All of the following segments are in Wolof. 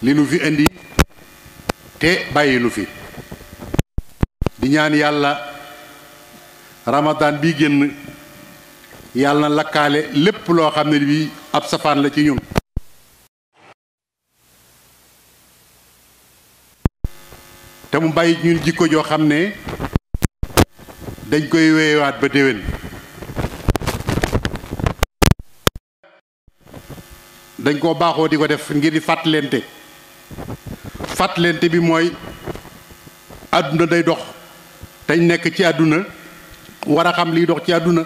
li nu fi indi te bàyyi nu fi di ñaan yàlla ramadan bi génn yàlla na lakkaale lépp loo xam ne bi ab safaan la ci ñun te mu bàyyi ñun jikko joo xam ne dañ koy weewaat ba déwén dañ koo baaxoo di ko def ngir di fàttalente bi mooy àdduna day dox teñ nekk ci àdduna war a xam liy dox ci àdduna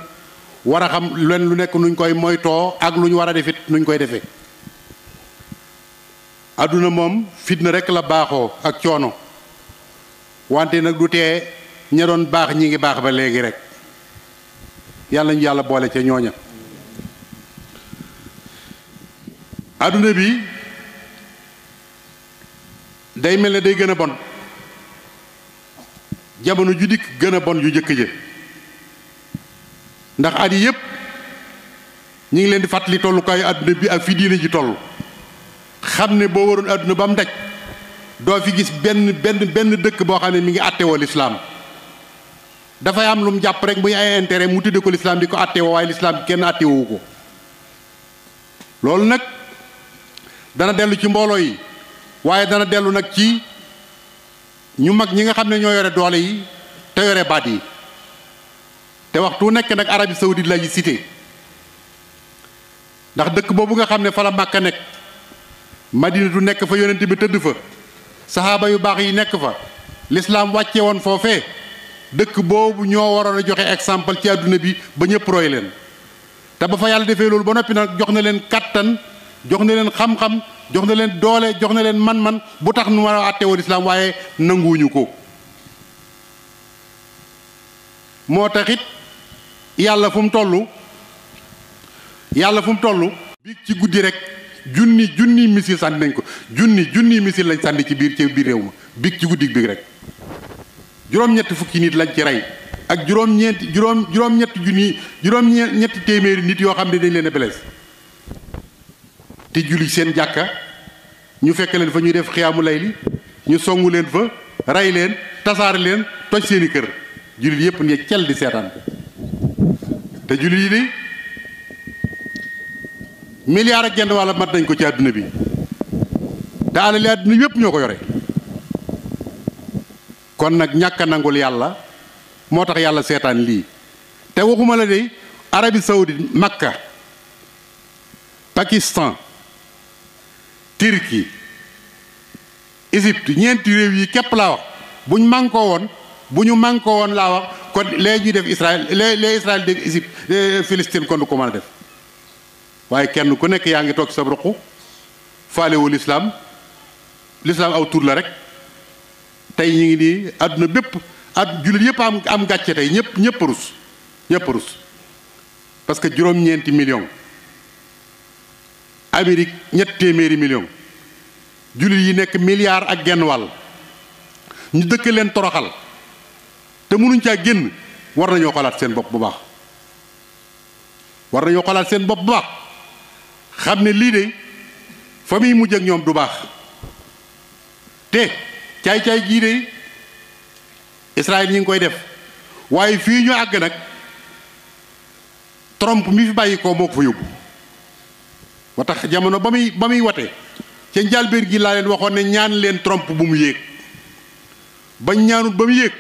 war a xam len lu nekk nuñ koy moytoo ak lu ñu war a defit nuñ koy defee àdduna moom fitna rekk la baaxoo ak coono wante nag du tee ña doon baax ñi ngi baax ba léegi rek yàlla ñu yàlla boole ca ñooña àdduna bi day mel ne day gën a bon jamono ju dikk gën a bon ju jëkk ja ndax at yi yépp ñu ngi leen di fàttali tollukaayu àdduna bi ak fi diine ji toll xam ne boo waroon àdduna ba mu daj doo fi gis benn dëkk boo xam ne mi ngi àttewoo lislaam dafay am lu mu jàpp rek muy ay intérêt mu tudde ko lislaam di ko àttewoo waaye lislaam kenn àttewowu ko loolu nag dana dellu ci mbooloo yi waaye dana dellu nag ci ñu mag ñi nga xam ne ñoo yore doole yi te yore baat yi te waxtu nekk nag Arabie Saoudite la ji cité ndax dëkk boobu nga xam ne fa la Màkka nekk Madinatu nekk fa yonent bi tëdd fa saxaaba yu baax yi nekk fa lislaam wàcce woon foofee dëkk boobu ñoo waroon a joxe exemple ci àdduna bi ba ñëpp roy leen te ba fa yàlla defee loolu ba noppi nag jox na leen kattan jox na leen xam-xam jox na leen doole jox na leen man-man bu tax nu war a àttewoo lislaam waaye nanguwuñu ko moo taxit yàlla fu mu toll bi ci guddi rek junni missile sànni nañ ko junni missile lañ sànni ci biir réew ma bi ci guddi bi rek juróom-ñetti fukki nit lañ ci rey ak juróom-ñetti téeméeri nit yoo xam ne dañ leen a blessé te julli seen jàkka ñu fekk leen fa ñuy def xiyaamu layli ñu songu leen fa rey leen tasaare leen toj seeni kër jullit yépp ne cel di seetaan ko te jullit yi de milliard ak genn wàlla mat nañ ko ci àdduna bi te alali àdduna yépp ñoo ko yore kon nag ñàkk a nangul yàlla moo tax yàlla seetaan lii te waxuma la de Arabie Saoudite Makka Pakistan Turquie Égypte ñeenti réew yi képp laa wax bu ñu mànkoo woon laa wax kon lee ñuy def Israël lee Israël def Égypte Palestine kon du ko mën a def waaye kenn ku nekk yaa ngi toog sa ruq faalewu lislaam aw tur la rek tey ñu ngi nii àdduna bépp jullit yëpp am gàcce tey ñëpp rus parce que juróom-ñeenti million Amérique ñett téeméeri million jullit yi nekk milliard ak genn wàll ñu dëkk leen toroxal te mënuñ caa génn war nañoo xalaat seen bopp bu baax xam ne lii de fa muy mujj ak ñoom du baax te caay-caay gii de Israël ñi ngi koy def waaye fii ñu àgg nag Trump mi fi bàyyi ko moo ko fa yóbbu ba tax jamono ba muy wate ca njàlbéen gi laa leen waxoon ne ñaan leen Trump bu mu yéeg bañ ñaanut ba mu yéeg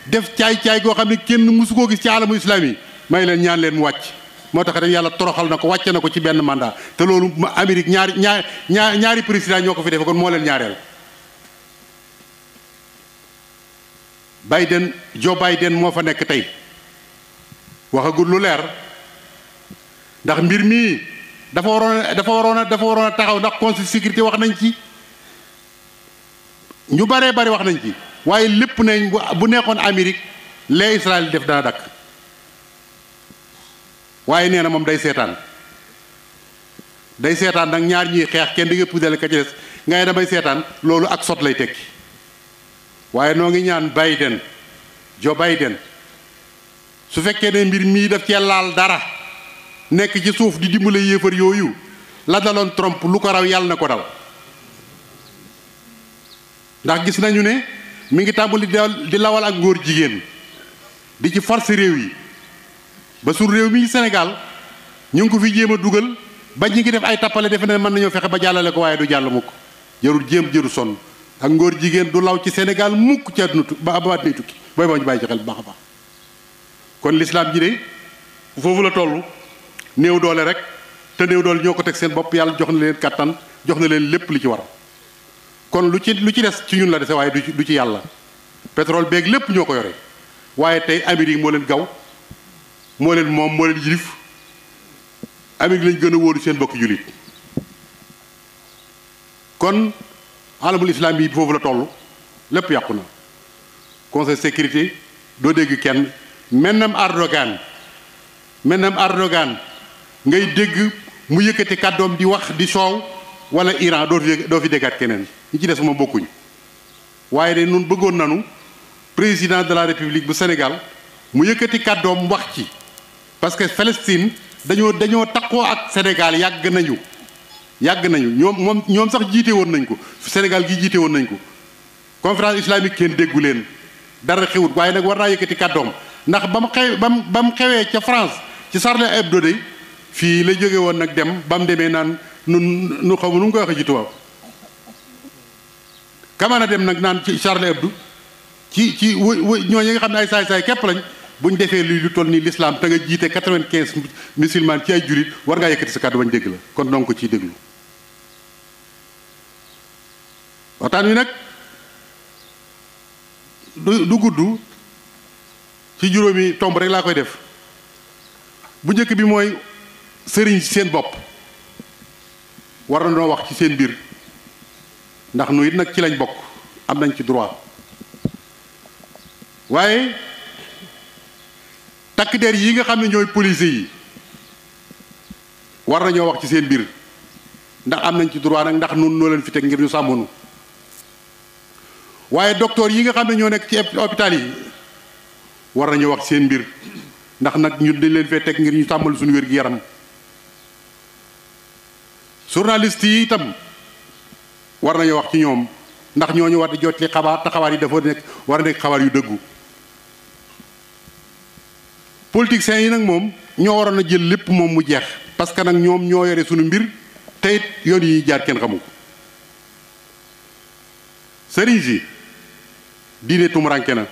def caay-caay goo xam ne kenn mësu koo gis ci alamu islaam yi may leen ñaan leen mu wàcc moo tax rek yàlla toroxal na ko wàcce na ko ci benn mandat te loolu Amérique ñaari président ñoo ko fi defe kon moo leen ñaareel Joe Biden moo fa nekk tey waxagul lu leer ndax mbir mii dafa waroon a taxaw ndax conseil sécurité wax nañ ci ñu baree bari wax nañ ci waaye lépp nañ bu nekkoon Amérique lee Israël def dana dakk waaye nee na moom day seetaan nag ñaar ñuy xeex kenn di nga puudale ka ci des ngay damay seetaan loolu ak sot lay tekki waaye noo ngi ñaan Biden Joe Biden su fekkee ne mbir mii daf cee laal dara nekk ci suuf di dimbale yéefar yooyu la daloon Trump lu ko raw yàlla na ko dal ndax gis nañu ne mi ngi tàmbali di lawal ak ngóor jigéen di ci force réew yi ba sur réew mi Sénégal ñu ngi ko fi jéem a dugal ba ñi ngi def ay tappale defe ne mën nañoo fexe ba jàllale ko waaye du jàll mukk jarul jéem jëru sonn ak ngóor jigéen du law ci Sénégal mukk ci àdduna ba abaat nay tukki booy boo ñu bàyyi ci xel bu baax a baax kon lislaam ji de foofu la toll néew doole rek te néew doole ñoo ko teg seen bopp yàlla jox na leen kàttan jox na leen lépp li ci war kon lu ci des ci ñun la dese waaye du ci yàlla pétrole beeg lépp ñoo ko yore waaye tey Amérique moo leen gaw moo leen moom moo leen yilif Amérique lañ gën a wóoru seen bokk jullit kon alamul islam yi foofu la toll lépp yàqu na conseil sécurité doo dégg kenn mennam Erdogan ngay dégg mu yëkkati kàddoom di wax di soow wala Iran doo fi déggaat keneen ñi ci des moom bokkuñ waaye de nun bëggoon nanu président de la république bu Sénégal mu yëkkati kàddoom wax ci parce que Palestine dañoo takkoo ak Sénégal yàgg nañu ñoom sax jiite woon nañ ko Sénégal gi jiite woon nañ ko conférence islamique kenn déggu leen dara xewut waaye nag war naa yëkkati kàddoom ndax ba mu xewee ca France ci Charlie Hebdo de fii la jóge woon nag dem ba mu demee naan nu xaw ma nu mu koy waxee ci tubaab kamana dem nag naan ci Charlie Hebdo ci ñooñu nga xam ne ay saay-saay képp lañ buñ defee lu toll nii l'islam te nga jiite 95 musulman ci ay julit war ngaa yëkkati sa kàddu bañ dégg la kon donc ko ciy déglu waxtaan wi nag du gudd ci juróomi tomb rek laa koy def bu njëkk bi mooy sëriñ seen bopp war na noo wax ci seen mbir ndax nu it nag ci lañ bokk am nañ ci droit waaye takk der yi nga xam ne ñooy police yi war nañoo wax ci seen mbir ndax am nañ ci droit nag ndax nun noo leen fi teg ngir ñu sàmmonu waaye docteur yi nga xam ne ñoo nekk ci hôpital yi war nañoo wax ci seen mbir ndax nag ñun dañ leen fee teg ngir ñu sàmmal suñu wér gi yaram journaliste yi itam war nañoo wax ci ñoom ndax ñooñu war di jot li xabaar te xabaar yi dafa war a nekk xabaar yu dëggu politiciens yi nag moom ñoo waroon a jël lépp moom mu jeex parce que nag ñoom ñoo yore suñu mbir te it yoon yi ñuy jaar kenn xamu ko sëriñ si diine tumuranke na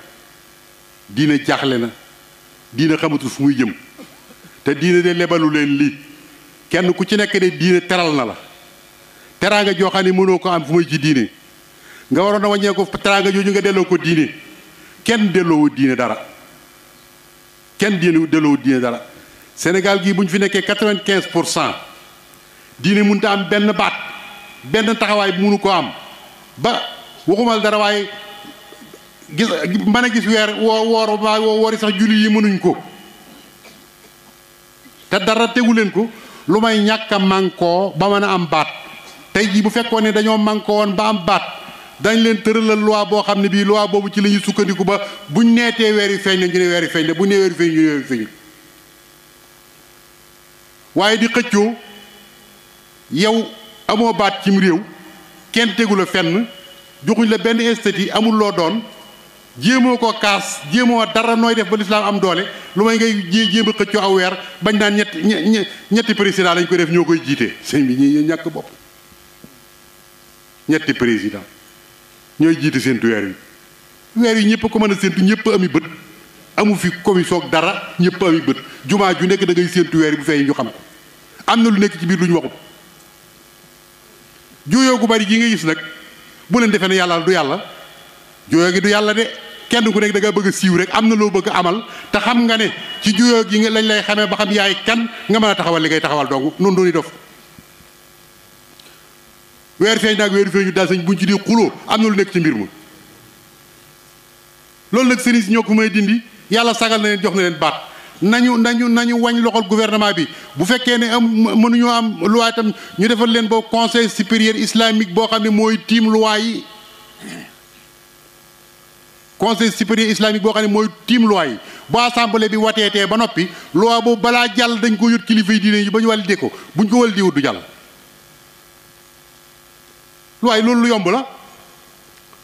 diine jaaxle na diine xamatul fu muy jëm te diine de lebalu leen lii kenn ku ci nekk de diine teral na la teraanga joo xam ne mënoo ko am fu muy ci diine nga waroon a wàññee ko teraanga jooju nga delloo ko diine kenn delloowu diine dara Sénégal gii bu ñu fi nekkee 95% diine mënut a am benn baat benn taxawaay bu mënu ko am ba waxumal dara waaye gis mën a gis weer woori sax julli yi mënuñ ko te dara tegu leen ko lu may ñàkk a mànkoo ba mën a am baat tey jii bu fekkoon ne dañoo mànkoo woon ba am baat dañ leen tëralal loi boo xam ne bii loi boobu ci la ñuy sukkandiku ba buñ neetee weer yu feeñ la ñu ne weer yu feeñ la buñ nee weer yu feeñ ñu ne weer yu feeñ waaye di xëccoo yow amoo baat cim réew kenn tegu la fenn joxuñ la benn institut amul loo doon jéemoo ko kaas jéemoo dara nooy def ba lislaam am doole lu may ngay jéem a xëccoo aw weer bañ naan ñetti président lañ ko def ñoo koy jiite sëñ bi ñi ñàkk bopp ñetti président ñooy jiite séentu weer yi ñëpp ko mën a séentu ñëpp ami bët amu fi commission dara ñëpp ami bët jumaa ju nekk da ngay séentu weer yi bu feeñ ñu xam ko am na lu nekk ci biir lu ñu waxut juyoo gu bari gi nga gis nag bu leen defee ne yàlla du yàlla juyoo gi du yàlla de kenn ku nekk da nga bëgg a siiw rek am na loo bëgg amal te xam nga ne ci juyoo gi lañ lay xamee ba xam yaay kan nga mën a taxawal li ngay taxawal dong noonu dooni dof weer feeñ naag weer feeñu daal sañ buñ ci di xuloo am na lu nekk ci mbir ma loolu nag sëriñ si ñoo ko may dindi yàlla sagal na leen jox na leen baat nañu wañ loxol gouvernement bi bu fekkee ne mënuñoo am loi itam ñu defal leen boobu conseil supérieur islamique boo xam ne mooy tiim loi yi conseil supérieur islamique boo xam ne mooy tiim loi yi bu assemblée bi wateetee ba noppi loi boobu balaa jàll dañ ko yót kilifa yi diine yi ba ñu validé ko buñ ko validé wut du jàll. loi yi loolu lu yomb la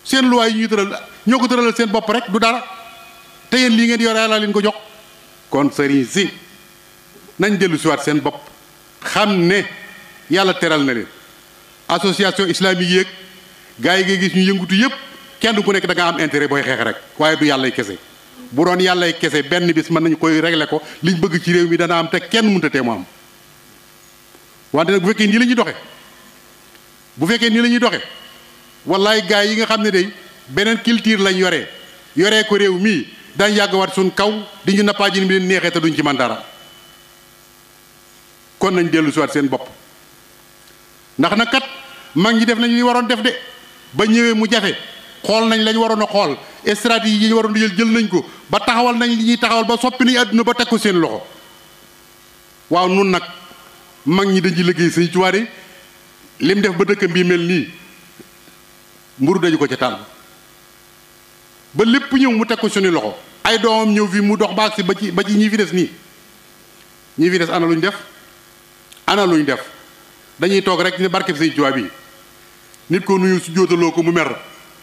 seen loi yi ñuy tëral ñoo ko tëralal seen bopp rek du dara te yéen lii ngeen yore yàlla leen ko jox. kon sëriñ si nañ dellu siwaat seen bopp xam ne yàlla teral na leen association islamique yéeg gars yi ngay gis ñu yëngutu yëpp kenn ku nekk da nga am intérêt booy xeex rek waaye du yàllay kese bu doon yàllay kese benn bis mën nañu koy régler ko liñ bëgg ci réew mi dana am te kenn mënta tee mu am wante nag bu fekkee nii la ñuy doxe wallaay gars yi nga xam ne day beneen culture lañ yoree ko réew mii dañ yàgg wat suñ kaw di ñu nappaaji ni mi leen neexee te duñ ci man dara kon nañ dellu si waat seen bopp ndax nag kat mag ñi def nañ li waroon def de ba ñëwee mu jafe xool nañ lañ waroon a xool stratégie yi ñu waroon a jël nañ ko ba taxawal nañ li ñuy taxawal ba soppi nañ àdduna ba teg ko seen loxo waaw nun nag mag ñi dañ ci liggéey Sëñ Tuubaa de lim def ba dëkkam bii mel nii mburu dañu ko ca tàll ba lépp ñëw mu teg ko suñu loxo ay doomam ñëw fii mu dox baag si ba ci ñi fi des nii ñi fi des ana luñ def dañuy toog rek ne barkeb Sëñ Tuubaa bi nit ko nuyu su jóotaloo ko mu mer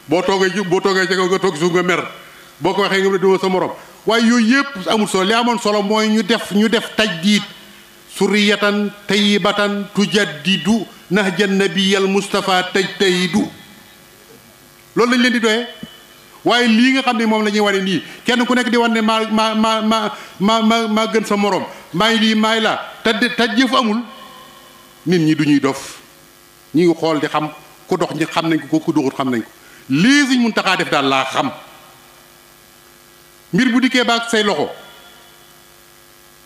boo toogee ca nga toog suuf nga mer boo ko waxee nga ne duma sa morom waaye yooyu yëpp amul solo li amoon solo mooy ñu def tajdiid suriyatan tayyibatan tujaddidu nahjan nabiyal Mustafa tajtahidu loolu lañ leen di doyee waaye lii nga xam ne moom la ñuy wane nii kenn ku nekk di wane ne maa gën sa morom maay lii maay laa te jëf amul nit ñi du ñuy dof ñi ngi xool di xam ku dox ñi xam nañ ko ku doxut xam nañ ko lii Sëñ Muntaxaa def daal laa xam mbir bu dikkee baag say loxo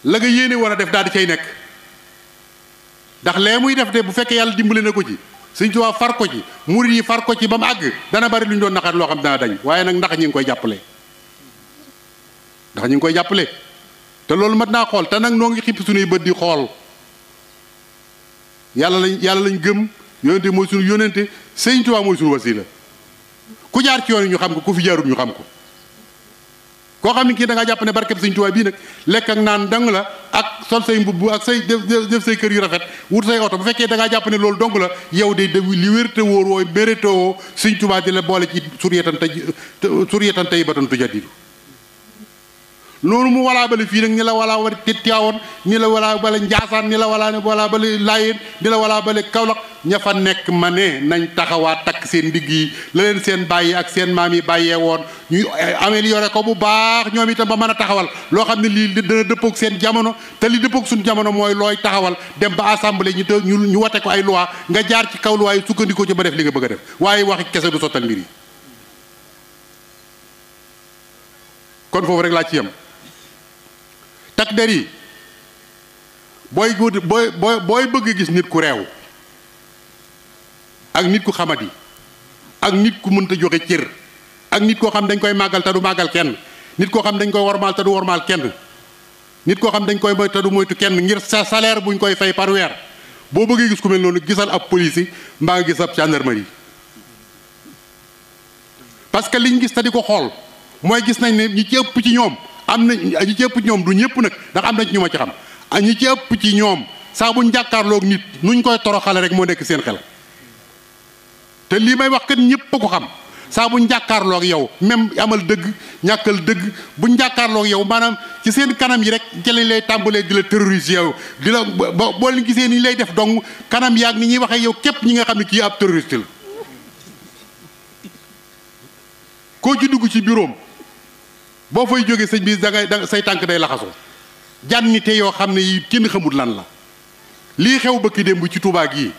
la nga yéene war a def daal di cay nekk ndax lee muy def de bu fekkee yàlla dimbale na ko ci Sëñ Tuubaa far ko ci murid yi far ko ci ba mu àgg dana bari lu ñu doon naxaat loo xam dana dañ waaye nag ndax ñi ngi koy jàppale te loolu mat naa xool te nag noo ngi xippi suñuy bët di xool yàlla lañ gëm yónente mooy suñu yónente Sëñ Tuubaa mooy suñu wasila ku jaar ci yoon yi ñu xam ko ku fi jaarut ñu xam ko koo xam ne kii da ngaa jàpp ne barkeb Sëñ Tuubaa bii nag lekk ak naan dang la ak sol say mbubb ak say def say kër yu rafet wut say oto bu fekkee da ngaa jàpp ne loolu dong la yow de li wér te wóor wooy mérite woo Sëñ Tuubaa di la boole ci suriyatan tayyibatan tujaddidu noonu mu walaa bale fii nag ni la walaa bale Tiwaawan ni la walaa bale Njaasaan ni la walaa bale Laayeen ni la walaa bale Kawlax ña fa nekk ma ne nañ taxawaat takk seen ndigg yi la leen seen bàyyi ak seen maam yi bàyyee woon ñuy amélioré ko bu baax ñoom itam ba mën a taxawal loo xam ne lii dana dëppoog seen jamono te li dëppoog suñu jamono mooy looy taxawal dem ba assemblée ñu wate ko ay loi nga jaar ci kaw loi yi sukkandikoo ci ba def li nga bëgg a def waaye waxi kese du sottal mbir yi kon foofu rek laa ci yem takk der yi booy bëgg gis nit ku réew ak nit ku xamadi ak nit ku mënta joxe cër ak nit koo xam dañ koy màggal te du màggal kenn nit koo xam dañ koy wormaal te du wormaal kenn nit koo xam dañ koy moy te du moytu kenn ngir sa salaire buñ koy fay par weer boo bëggee gis ku mel noonu gisal ab police mbaa nga gis ab gendarmerie parce que liñ gis te di ko xool mooy gis nañ ne ñi ci ëpp ci ñoom ñi ci ëpp ci ñoom du ñëpp nag ndax am na ci ñu ma ci xam ñi ci ëpp ci ñoom saa buñ jàkkaarloog nit nuñ koy toroxale rek moo nekk seen xel te lii may wax kat ñëpp a ko xam saa buñ jàkkaarloog yow même amal dëgg ñàkkal dëgg buñ jàkkaarloog yow maanaam ci seen kanam yi rek ci lañ lay tàmbalee di la terroriser yow di la boo leen gisee ni lay def dong kanam yaag ni ñuy waxee yow képp ñi nga xam ne kii ab terroriste la koo ci dugg ci bureau boo fay jógee sëñ bi da say tànk day laxasoo jànnite yoo xam ne yi kenn xamul lan la lii xew bëkki démb ci Touba gii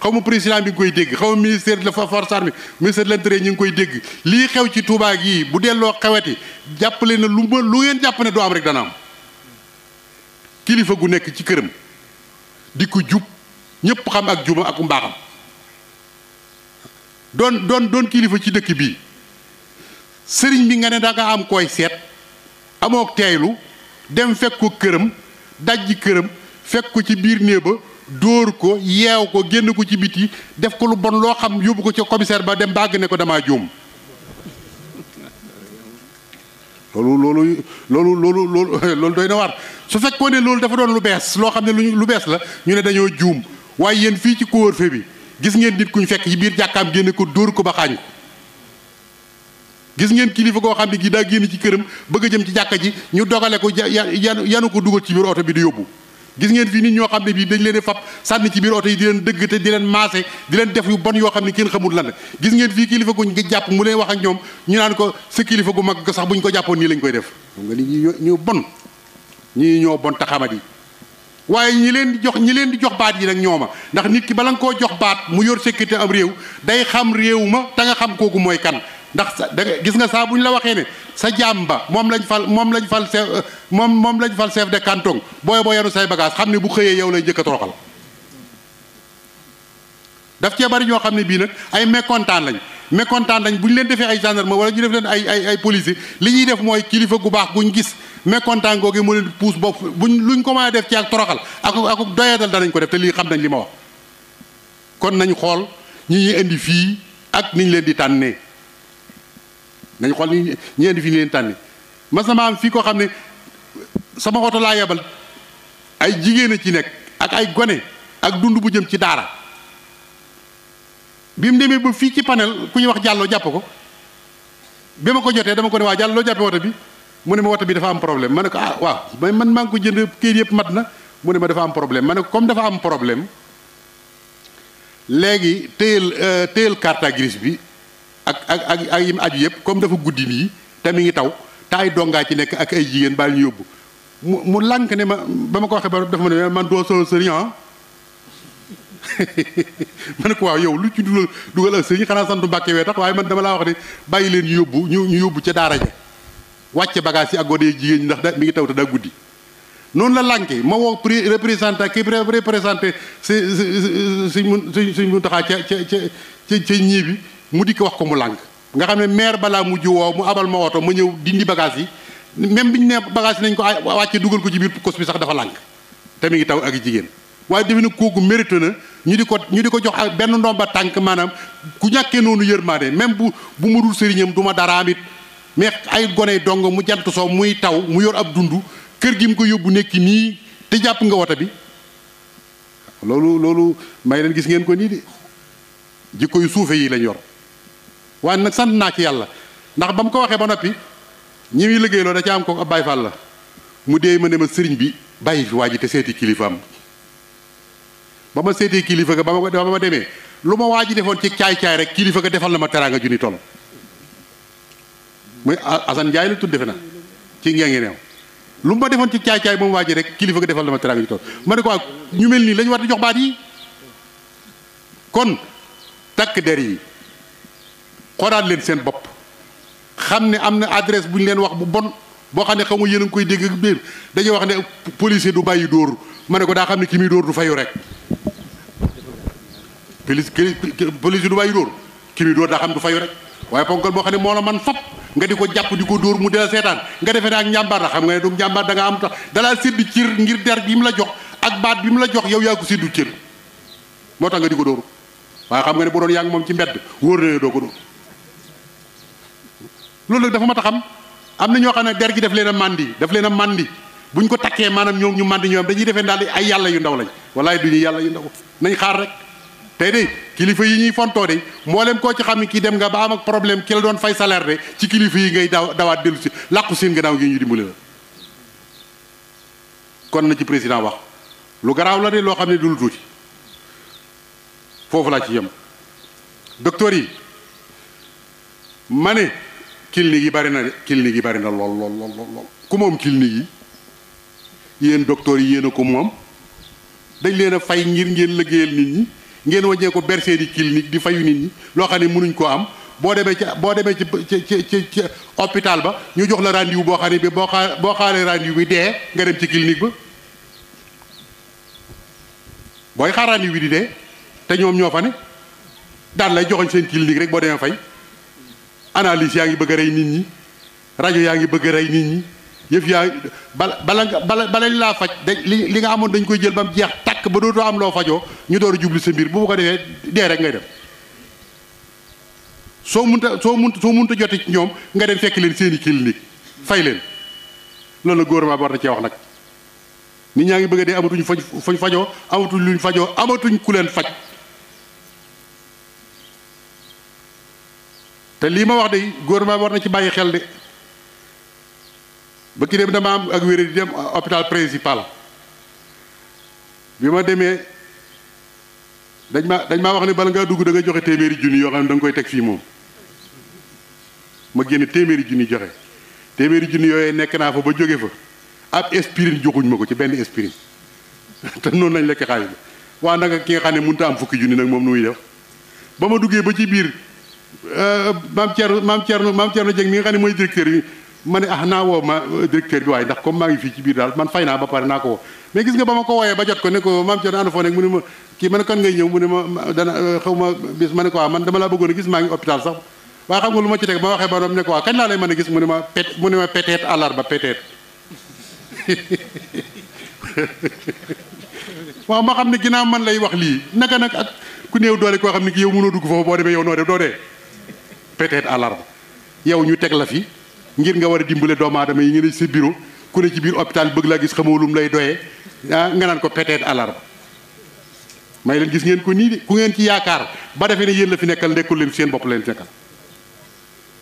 xaw ma président bi ngi koy dégg xaw ma ministère de la force armée ministère de l'intérieur ñu ngi koy dégg lii xew ci Touba gii bu delloo xeweti jàppale na lu ngeen jàpp ne doo am rek dana am kilifa gu nekk ci këram di ko jub ñëpp xam ak jubam ak mbaaxam doon kilifa ci dëkk bii sëriñ bi nga ne da nga am koy seet amook teeylu dem fekk ko këram dajji këram fekk ko ci biir néeg ba dóor ko yeew ko génn ko ci biti def ko lu bon loo xam yóbbu ko ca commissaire ba dem bàgg ne ko damaa juum loolu doy na waar su fekkoon ne loolu dafa doon lu bees loo xam ne lu bees la ñu ne dañoo juum waaye yéen fii ci couvre-feu bi gis ngeen nit kuñ fekk ci biir jàkkaam génne ko dóor ko ba xaañ ko gis ngeen kilifa goo xam ne gi daa génn ci këram bëgg a jëm ci jàkka ji ñu dogale ko yanu ko dugal ci biir oto bi di yóbbu gis ngeen fii nit ñoo xam ne bii dañ leen fab sànni ci biir oto yi di leen dëgg te di leen maase di leen def yu bon yoo xam ne kenn xamul lan la gis ngeen fii kilifa guñ ngi jàpp mu leen wax ak ñoom ñu naan ko sa kilifa gu mag sax buñ ko jàppoon nii lañ koy def xam nga ni ñu bon ñii ñoo bon te xamat yi waaye ñi leen di jox baat yi nag ñooma ndax nit ki bala nga koo jox baat mu yor sécurité am réew day xam réew ma te nga xam kooku mooy kan ndax gis nga saa bu ñu la waxee ne sa jaam ba moom lañ fal chef de canton booy boo yanu say bagage xam ne bu xëyee yow lay njëkk a toroxal daf cee bari ñoo xam ne bii nag ay mécontent lañ bu ñu leen defee ay gendarme wala ñu def leen ay policier li ñuy def mooy kilifa gu baax guñ gis mécontent googu mu leen puus bopp luñ ko mën a def ci ak toroxal ak doyadal danañ ko def te lii xam nañ li ma wax kon nañ xool ñi ñuy indi fii ak niñ leen di tànnee nañ xool ni ñi indi fii ni leen tànne mas na ma am fii koo xam ne sama oto laa yebal ay jigéen a ci nekk ak ay gone ak dund bu jëm ci daara bi mu demee ba fii ci panel ku ñuy wax jàlloo jàpp ko bi ma ko jotee dama ko ne waa jàll loo jàppee woto bi mu ne ma woto bi dafa am problème ma ne ko ah waaw man maa ngi ko jënd kayit yëpp mat na mu ne ma dafa am problème ma ne ko comme dafa am problème léegi téyel carte grise bi ak yim aju yëpp comme dafa guddi nii te mi ngi taw te ay dongaa ci nekk ak ay jigéen baal ñu yóbbu mu lànk ne ma ba ma ko waxee ba dafa ma ne man doo solo sëriñ ma ne ko waaw yow lu ci dugal ak sëriñ xanaa santu Mbàkke wee tax waaye man dama laa wax ne bàyyi leen ñu yóbbu ca daara ja wàcce bagage yi ak gone jigéen ñi ndax mi ngi taw te daa guddi noonu la lànke ma woo représentant ki représenté suñ mun taxaa ca ñii bi mu di ko wax ko mu lànk nga xam ne maire balaa mujj woo mu abal ma woto ma ñëw dindi bagage yi même bi ñu ne bagage yi nañ ko wàcce dugal ko ci biir kos bi sax dafa lànk te mi ngi taw ak jigéen waaye defe na kooku mérite na ñu di ko jox ak benn ndomba tànk maanaam ku ñàkkee noonu yërmaande même bu ma dul sëriñam du ma daraam it mais ay gone dong mu jant soo muy taw mu yor ab dund kër gi mu ko yóbbu nekki nii te jàpp nga woto bi loolu may leen gis ngeen ko nii de jikko yu suufe yi lañ yor waaye nag sant naa ci yàlla ndax ba mu ko waxee ba noppi ñi muy liggéeyloo da ca am ko ab Baay Faal la mu dee ma ne ma sëriñ bi bàyyi fi waa ji te seeti kilifaam ba ma seetee kilifa ga ba ma demee lu ma waa ji defoon ci caay-caay rek kilifa ga defal na ma teraanga junni toll muy Assane Ndiaye la tudd defe na ci ngee ngi neew lu ma defoon ci caay-caay moom waa ji rek kilifa ga defal na ma teraanga junni toll ma ne ko ak ñu mel nii lañu war di jox baat yi kon takk der yi xoolaat leen seen bopp xam ne am na adresse bu ñu leen wax bu bon boo xam ne xamu yéen a ngi koy dégg ak biir dañuy wax ne policier du bàyyi dóor ma ne ko daa xam ne ki muy dóor du fayu rek policier du bàyyi dóor ki muy dóor daa xam du fayu rek waaye ponkal boo xam ne moo la man fop nga di ko jàpp di ko dóor mu dela seetaan nga defee ne ak njàmbaar la xam nga ne du njàmbaar da nga am tax dalaa séddu cër ngir der bi mu la jox ak baat bi mu la jox yow yaa ko séddu cër moo tax nga di ko dóor waaye xam nga ne bu doon yaa ngi moom ci mbedd wóor na ne doo ko dóor loolu nag dafa mat a xam am na ñoo xam ne der gi daf leen a màndi buñ ko takkee maanaam ñoom ñu màndi ñoom dañuy defee daal ay yàlla yu ndaw lañ walaay du ñu yàlla yu ndaw nañ xaar rek tey de kilifa yi ñuy fontoo de mboolem koo ci xam ne kii dem nga ba am ak problème ki la doon fay salaire de ci kilifa yi ngay dawaat dellu si làqu seen gannaaw gi ñu dimbali la kon na ci président wax lu garaaw la de loo xam ne du lu tuuti foofu laa ci yem docteur yi ma ne clinique yi bari na de clinique yi bari na lool ku moom clinique yi yéen docteur yi yéen a ko moom dañ leen a fay ngir ngeen liggéeyal nit ñi ngeen wàññee ko bercé di clinique di fayu nit ñi loo xam ne mënuñ koo am boo demee ci hôpital ba ñu jox la rendez-vous boo xam ne bi boo xaaree rendez-vous bi dee nga dem ci clinique ba booy xaar rendez-vous bi di dee te ñoom ñoo fa ne daan lay joxoñ seen clinique rek boo demee fay analyse yaa ngi bëgg a rey nit ñi rajo yaa ngi bëgg a rey nit ñi yëf yaa balañ laa faj li nga amoon dañ koy jël ba mu jeex takk ba dootoo am loo fajoo ñu door a jublu sa mbir bu ko defee dee rek ngay dem soo munta jote ci ñoom nga dem fekk leen seeni clinique fay leen loolu la gouvernement bi war na cee wax nag nit ñaa ngi bëgg a dee amatuñ fañ fajoo amatuñ luñ fajoo amatuñ ku leen faj te lii ma wax de gouvernement bi war na ci bàyyi xel de ba ki dem dama am ak wéré di dem hôpital principal bi ma demee dañ maa wax ne bala ngaa dugg da nga joxe téeméeri junni yoo xam ne da nga koy teg fii moom ma génne téeméeri junni joxe téeméeri junni yooyu nekk naa fa ba jóge fa ab aspirine joxuñ ma ko ci benn aspirine te noonu lañ lekk xaalis bi waa nag ki nga xam ne mënut a am fukki junni nag moom nu muy def ba ma duggee ba ci biir maam Thierno Dieng mi nga xam ne mooy directeur bi ma ne naa woo ma directeur bi waaye ndax comme maa ngi fii ci biir daal man fay naa ba pare naa ko woo mais gis nga ba ma ko wooyee ba jot ko ne ko maam Thierno ànd foo nekk mu ne ma kii ma ne kan ngay ñëw mu ne ma dana xaw ma bis ma ne ko waaw man dama laa bëggoon a gis maa ngi hôpital sax waaye xam nga lu ma ci teg ma waxee ba doom ne ko waaw kañ laa lay mën a gis mu ne ma peut-être àllarba peut-être waaw ma xam ne ginnaaw man lay wax lii naka nag ak ku néew doole koo xam ne ki yow mënoo dugg foofu boo demee yow noo def doo dee peut-être àllarba yow ñu teg la fi ngir nga war a dimbale doomu aadama yi nga ne sa bureau ku ne ci biir hôpital bëgg laa gis xamoo lum lay doyee nga naan ko peut-être àllarba may leen gis ngeen ko nii de ku ngeen ci yaakaar ba defee ne yéen la fi nekkal nekkul leen seen bopp leen nekkal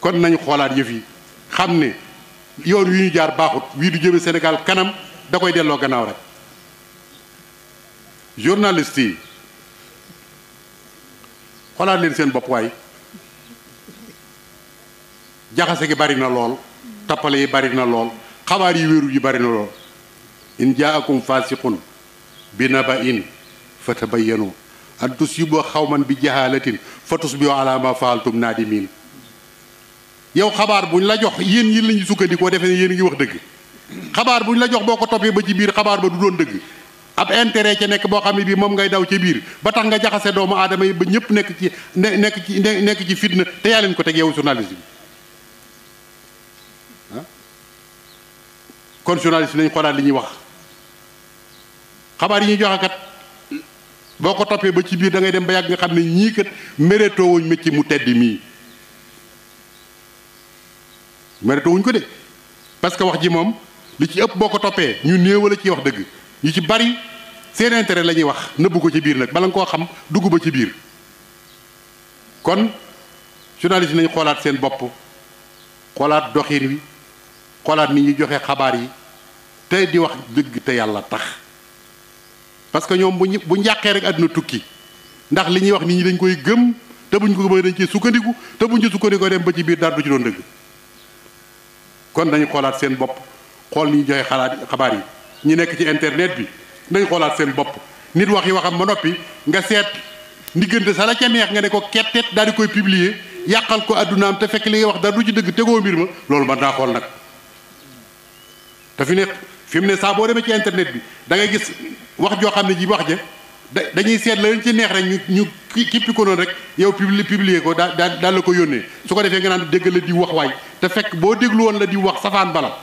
kon nañu xoolaat yëf yi xam ne yoon wi ñu jaar baaxut wii du jëme Sénégal kanam da koy delloo gannaaw rek journaliste yi xoolaat leen seen bopp waay jaxase gi bari na lool tappale yi bari na lool xabaar yi wéeru yi bari na lool in jaakum fasiqun bi naba'in fatabayyanu an tusibu xawman bi jahalatin fa tusbihu ala ma faaltum naadimin yow xabaar buñ la jox yéen yi lañu sukkandikoo defee ne yéen ngi wax dëgg xabaar buñ la jox boo ko toppee ba ci biir xabaar ba du doon dëgg ab intérêt ca nekk boo xam ne bii moom ngay daw ca biir ba tax nga jaxase doomu aadama yi ba ñëpp nekk ci fitna te yaa leen ko teg yow journaliste bi kon journaliste nañ xoolaat li ñuy wax xabaar yi ñuy joxe kat boo ko toppee ba ci biir da ngay dem ba yàgg nga xam ne ñii kat mérétoo wuñ métier mu tedd mii mérétoo wuñ ko de parce que wax ji moom li ci ëpp boo ko toppee ñu néew la ciy wax dëgg ñu ci bari seen intérêt la ñuy wax nëbbu ko ci biir nag bala nga koo xam dugg ba ci biir kon journaliste nañ xoolaat seen bopp xoolaat doxin wi xoolaat ni ñuy joxe xabaar yi te di wax dëgg te yàlla tax parce que ñoom bu njàqee rek àdduna tukki ndax li ñuy wax nit ñi dañ koy gëm te buñ ko gëmee dañ ci sukkandiku te buñ ci sukkandikoo dem ba ci biir dara du ci doon dëgg kon nañu xoolaat seen bopp xool ni ñu joxe xabaar yi ñi nekk ci internet bi nañ xoolaat seen bopp nit wax yi waxam ba noppi nga seet ndiggante sa la ca neex nga ne ko kettet daal di koy publier yàqal ko addunaam te fekk li ngay wax dara du ci dëgg tegoo mbir ma loolu mën naa xool nag te fi mu ne saa boo demee ci internet bi da ngay gis wax joo xam ne ji wax ja dañuy seet la leen ci neex rek ñu kippi ko noonu rek yow publier ko daal la ko yónnee su ko defee nga naan dégg la di wax waay te fekk boo déglu woon la di wax safaan bala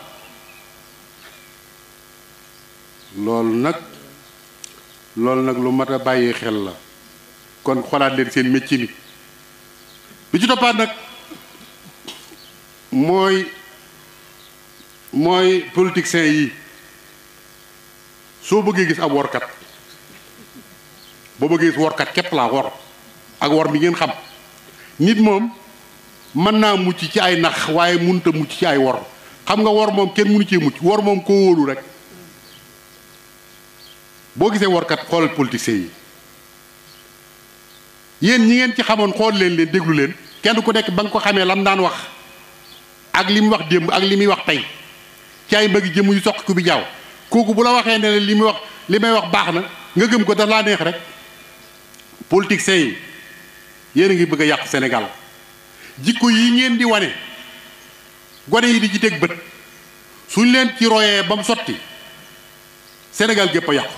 loolu nag lu mat a bàyyi xel la kon xoolaat leen seen métier mi bi ci toppaat nag mooy politiciens yi soo bëggee gis ab workat boo bëggee gis workat képp laa wor ak wor bi ngeen xam nit moom mën naa mucc ci ay nax waaye mënut a mucc ci ay wor xam nga wor moom kenn mënu cee mucc wor moom koo wóolu rek boo gisee workat xoolal politiciens yi yéen ñi ngeen ci xamoon xool leen déglu leen kenn ku nekk ba nga ko xamee lam daan wax ak li mu wax démb ak li muy wax tey ci ay mbëgg jëm yu soq ku bi jaaw kooku bu la waxee ne li may wax baax na nga gëm ko daf laa neex rek politiciens yi yéen a ngi bëgg a yàq Sénégal jikko yi ngeen di wane gone yi di ci teg bët suñ leen ci royee ba mu sotti Sénégal gépp a yàqu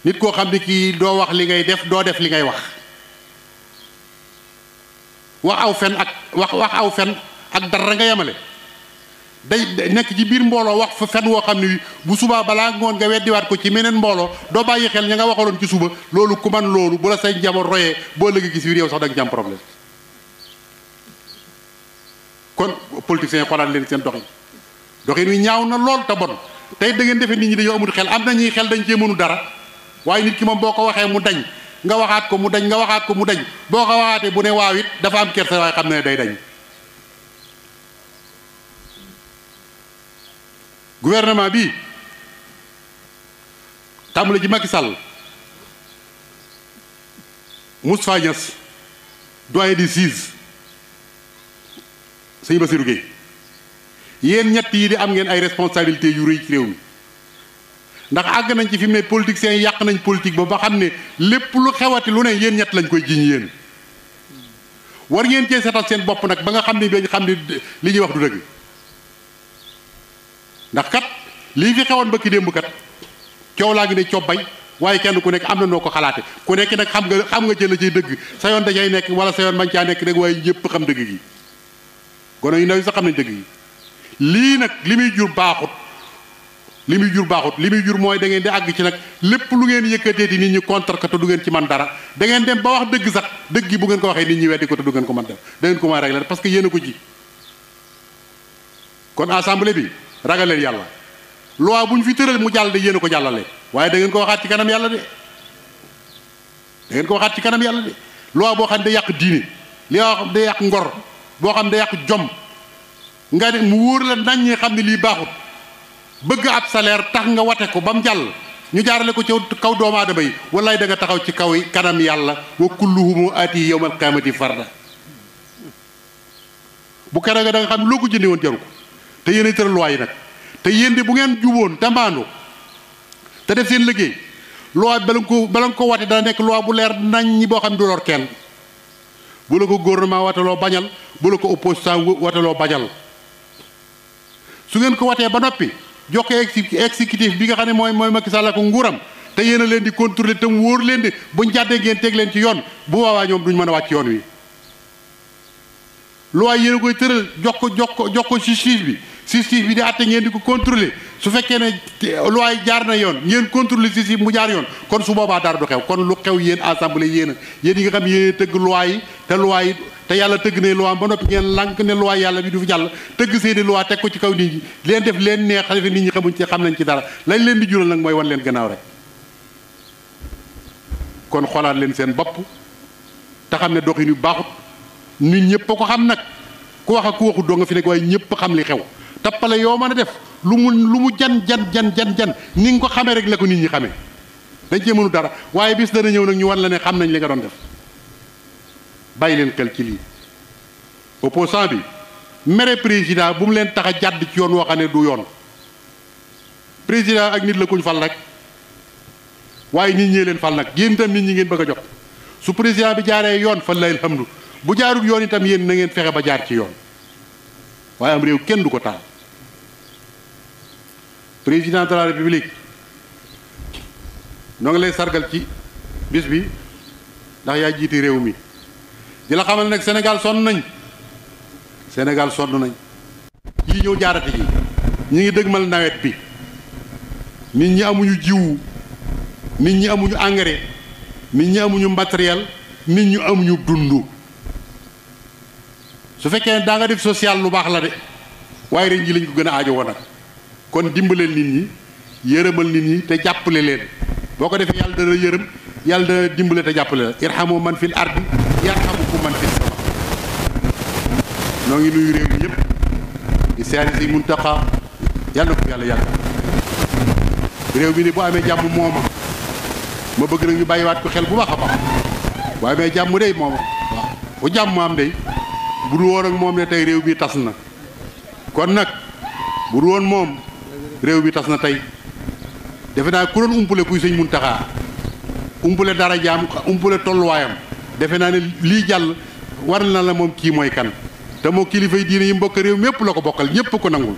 nit koo xam ne kii doo wax li ngay def doo def li ngay wax aw fen ak dara nga yemale day nekk ci biir mbooloo wax fa fen woo xam ne bu subaa balaa ngoon nga weddiwaat ko ci meneen mbooloo doo bàyyi xel ña nga waxaloon ci suba loolu ku man loolu bu la say njaboot royee boo lëgg gis biir yow sax da nga ci am problème kon politiciens yi xoolaat leen seen dox yi doxin wi ñaaw na lool te bon tey da ngeen defee nit ñi dañoo amul xel am na ñuy xel dañ cee mënu dara waaye nit ki moom boo ko waxee mu dañ nga waxaat ko mu dañ nga waxaat ko mu dañ boo ko waxaatee bu ne waaw it dafa am kersa waaye xam ne day dañ. gouvernement bi tàmbali ci Macky Sall Moustapha Niasse doyen des juges sëñ Bassirou Gueye yéen ñett yi di am ngeen ay responsabilités yu rëy ci réew mi ndax àgg nañ ci fi mu ne politiciens yi yàq nañ politique ba xam ne lépp lu xewati lu ne yéen ñett lañ koy jiñ yéen war ngeen cee setal seen bopp nag ba nga xam ne ba ñu xam ne li ñuy wax du dëgg ndax kat lii fi xewoon bëkki démb kat coow laa ngi ne cobbay waaye kenn ku nekk am na noo ko xalaate ku nekk nag xam nga ci la ciy dëgg sa yoon da cay nekk wala sa yoon bañ caa nekk rek waaye ñëpp xam dëgg gi gone yu ndaw yi sax xam nañ dëgg gi lii nag li muy jur baaxut li muy jur mooy da ngeen di àgg ci nag lépp lu ngeen yëkkateeti nit ñi contre ko te du ngeen ci man dara da ngeen dem ba wax dëgg sax dëgg gi bu ngeen ko waxee nit ñi weddi ko te du ngeen ko mën def da ngeen ko mën a régler parce que yéen a ko ji kon assemblée bi ragal leen yàlla loi bu ñu fi tëral mu jàll de yéen a ko jàllale waaye da ngeen ko waxaat ci kanam yàlla de da ngeen ko waxaat ci kanam yàlla de loi boo xam ne day yàq diine li wax day yàq ngor boo xam ne day yàq jom nga ne mu wóor la nañ ñi xam ne lii baaxut bëgg ab salaire tax nga wate ko ba mu jàll ñu jaarale ko ci kaw doomu aadama yi wallaay da nga taxaw ci kaw kanam yàlla wa kulluhum aati yawmal qiyaamati farda bu keroog da nga xam loo ko jëndee woon jaru ko te yéen a tëral loi yi nag te yéen de bu ngeen juboon te mbaandu te def seen liggéey loi bala nga ko wate dana nekk loi bu leer nañ ñi boo xam ne du lor kenn bu la ko gouvernement wataloo bañal bu la ko opposition wataloo bañal su ngeen ko watee ba noppi jox ko exécutif bi nga xam ne mooy Macky Sall ko nguuram te yéen a leen di contrôler te mu wóor leen di buñ jàddee ngeen teg leen ci yoon bu boobaa ñoom duñ mën a wàcc yoon wi loi yéen a koy tëral jox ko justice bi di àtte ngeen di ko contrôler su fekkee ne loi yi jaar na yoon ngeen contrôler justice bi mu jaar yoon kon su boobaa dara du xew kon lu xew yéen assemblée yéen yi nga xam yéen tëgg loi yi te yàlla tëgg ne loi ba noppi ngeen lànk ne loi yàlla bi du fi jàll tëgg seeni loi teg ko ci kaw nit ñi leen def leen neex defe nit ñi xamuñ ci xam nañ ci dara lañ leen di jural nag mooy wan leen gannaaw rek kon xoolaat leen seen bopp te xam ne doxin yu baaxut nit ñëpp a ko xam nag ku wax ak ku waxut doo nga fi nekk waaye ñëpp xam li xew tappale yoo mën a def lu mu jan ni nga ko xamee rek la ko nit ñi xamee dañ cee mënu dara waaye bis dana ñëw nag ñu wan la ne xam nañ li nga doon def bàyyi leen xel ci lii opposant bi mere président bu mu leen tax a jàdd ci yoon woo xam ne du yoon président ak nit la kuñ fal rek waaye nit ñee leen fal nag yéen itam nit ñi ngeen bëgg a jot su président bi jaaree yoon fa lay alhamdu bu jaarul yoon itam yéen na ngeen fexe ba jaar ci yoon waaye am réew kenn du ko taal président de la république noo ngi lay sargal ci bis bi ndax yaa jiite réew mi di la xamal nag Sénégal sonn nañ yii ñëw jaarati ji ñi ngi dëgmal nawet bi nit ñi amuñu jiwu nit ñi amuñu engrais nit ñi amuñu matériel nit ñi amuñu dund su fekkee ne daa nga def social lu baax la de waaye ren ji lañ ko gën a aajo woon nag kon dimbaleel nit ñi yërëmal nit ñi te jàppale leen boo ko defee yàlla dana yërëm yàlla dana dimbale te jàppale la irhamu man fil ardi yarhamukum man fis sama noo ngi nuyu réew mi yëpp di seeri si Muntaxa yàlla na ko yàlla yàgg réew mi ni bu amee jàmm mooma ma bëgg nag ñu bàyyiwaat ko xel bu baax a baax bu amee jàmm day mooma waaw bu jàmm am day bu dul woon ak moom ne tey réew mi tas na kon nag bu dul woon moom réew mi tas na tey defe naa ku doon umpule kuy sëñ Muntaxa umpule dara jaam umpule tolluwaayam defe naa ne lii jàll war na la moom kii mooy kan te moo kilifa yi diine yi mbokk réew mépp la ko bokkal ñépp ko nangul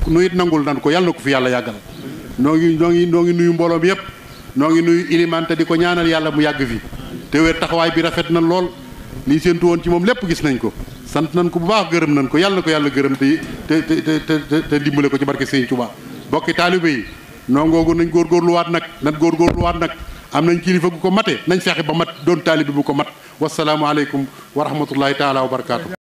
nu it nangul nan ko yàlla na ko fi yàlla yàggal noo ngi nuyu mbooloo bi yépp noo ngi nuyu ilimaan te di ko ñaanal yàlla mu yàgg fi te wér taxawaay bi rafet na lool lii séentu woon ci moom lépp gis nañ ko sant nañ ko bu baax gërëm nañ ko yàlla na ko yàlla gërëm te dimbale ko ci barke Sëñ Tuubaa bokki taalibe yi noongoogu nañ góorgóorluwaat nag am nañ kilifa gu ko mate nañ fexe ba mat doon taalibe bu ko mat wasalaamu aleykum wa rahmatullahi taala wa barakaatu